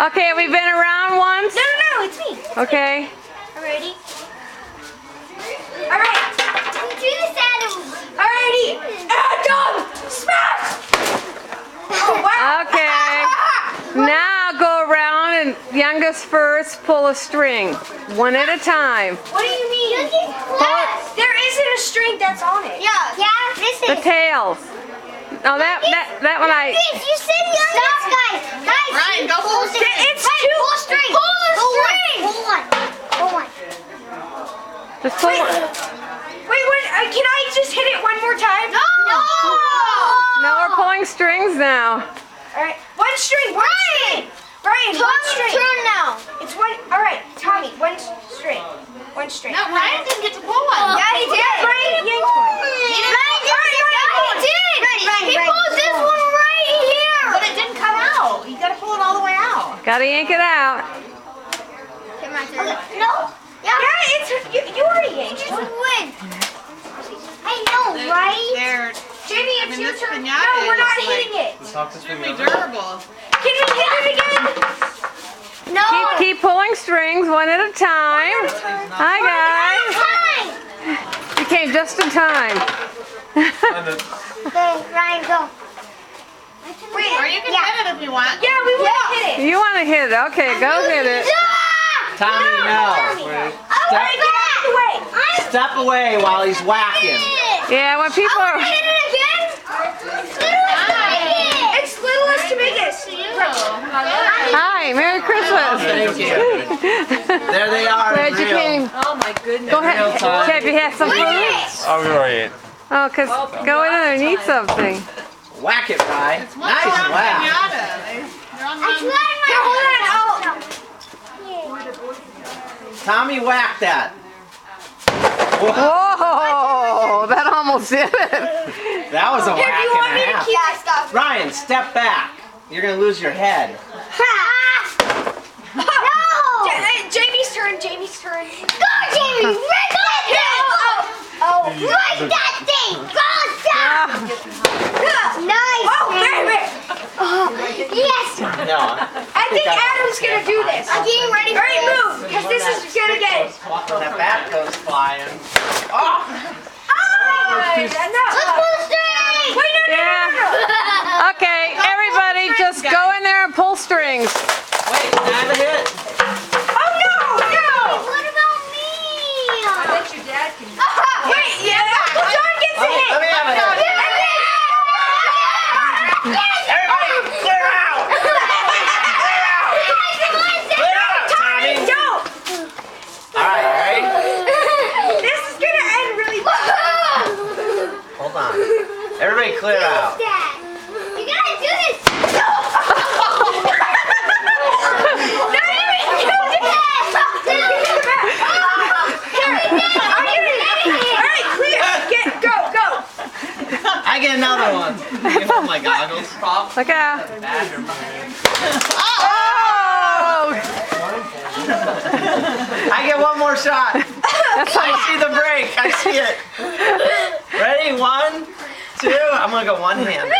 Okay, we've been around once. No, it's me. Okay. Alrighty. Alright. Do the saddle. Alrighty. Done. Smash. Oh, wow. Okay. Now go around and youngest first pull a string. One at a time. What do you mean? There isn't a string that's on it. Yeah, this The tails. Oh, that one I. You said the other. Stop, guys. Ryan, go pull the string. It's two. Pull the string. Pull the string. Pull one. Just pull one. Wait, can I just hit it one more time? No. No, we're pulling strings now. Alright, one string. Brian, one string. Turn now. It's one. Alright, Tommy, one string. One string. No, Ryan didn't get to pull one. Yeah, he did. Brian yanked one. He pulled this one right here. But it didn't come out. You gotta pull it all the way out. Gotta yank it out. Okay, my turn. No. Yeah, it's you already yanked. Just win. I know, right? They're Jamie, it's your this turn. No, pinata we're not is hitting it. extremely durable. Can we hit it again? No. Keep pulling strings one at a time. Hi guys. You came just in time. Okay, Ryan, go. Wait, Or you can hit it if you want. Yeah, we want to hit it. You want to hit it? Okay, go hit it. Tommy, no. Step away while he's whacking. Yeah, when people are. It's littlest to biggest. Hi, Merry Christmas. Thank you. There they are. Glad in you real. came. Oh my goodness. Go ahead. real time. Have you had some food? Oh, right. Oh, because go in there and eat something. Whack it, Ryan. It's Nice one whack. pinata. They're on one. Tommy, whack that. Whoa, that almost did it. That was a whack You want me and a to half. keep that stuff? Ryan, step back. You're gonna lose your head. No! Jamie's turn. Go, Jamie! Rip it! Oh, right that thing! Go, stop! Nice! Oh, baby! Yes! No. I think Adam's gonna do this. I'm getting ready for it. Move, because this is gonna get it. That bat goes flying. Oh! Let's pull the string! Wait, no. Okay, everybody just go in there and pull strings. Wait, have a hit. Oh, no! What about me? I bet your dad can. Wait, yeah. John gets a hit. Let me have a hit. Everybody, clear out! Clear out, Tommy! Don't! Alright, ready? This is gonna end really bad. Hold on. Everybody clear out. You gotta do this. No! Not even do Alright, clear. Go. I get another one. Give him my goggles. Look out. Oh! I get one more shot. I see the break. I see it. Ready? 1, 2. I'm gonna go one hand.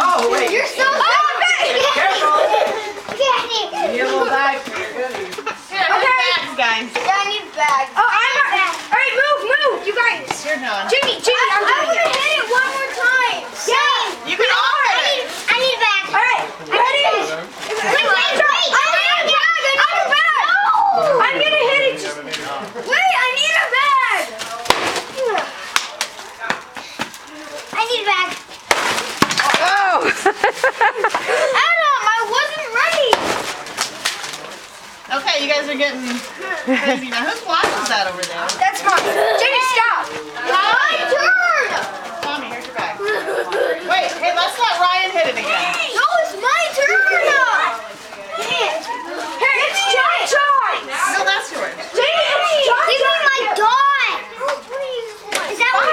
Oh wait. You're so Careful. Daddy. You need a little bag for your goodies. Here, bags, guys. Yeah, I need a bag. Oh, alright, move, you guys. You're done. Jimmy, I want to hit it one more time. Yeah. You can all hit it. I need a bag. Alright, ready? Wait, I need a bag. I'm gonna hit it. Wait, I need a bag. I need a bag. Oh! Adam, I wasn't ready. Okay, you guys are getting crazy now. Whose watch is that over there? That's fine. Jimmy, stop. My turn. Tommy, here's your bag. Wait, hey, let's let Ryan hit it again. No, it's my turn. Here, it's John's. No, that's yours. Jamie, it's John's. Give me my dog. Is that what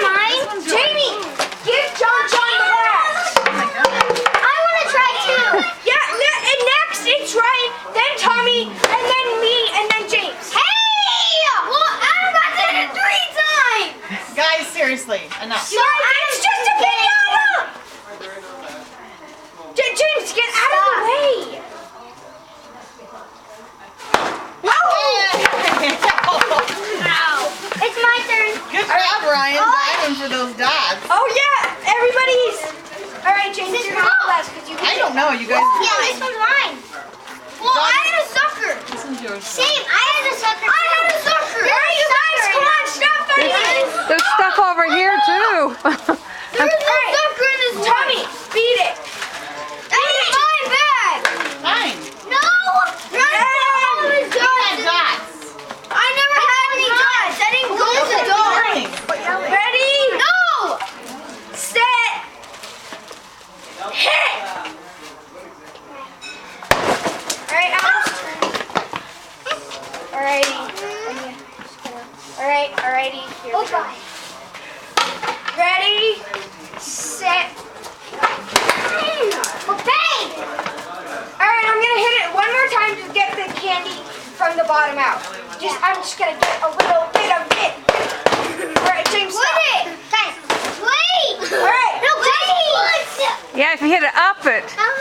seriously, enough. It's just a pinata! James, get out of the way! It's my turn. Good job, Ryan. Diving for those dots. Oh yeah, everybody's. All right, James, you're gonna go last because you. I don't know, you guys. Yeah, this one's mine. Well, I had a sucker. This one's yours. Same, I had a sucker. I had a sucker. All right, you guys, come on, stop fighting. There's stuff over here too. There's a sucker in his tummy. Beat it. That's my bag. Fine. No. You had dots. I never had any dots. I didn't go to the door. Ready? No. Set. Hit. Alright, Alrighty. Alrighty. Here we go. Ready? Set. Okay. Alright, I'm gonna hit it one more time to get the candy from the bottom out. I'm just gonna get a little bit of it. Alright, James, stop. Wait! Alright. No, wait! Yeah, if you hit it up it. I'm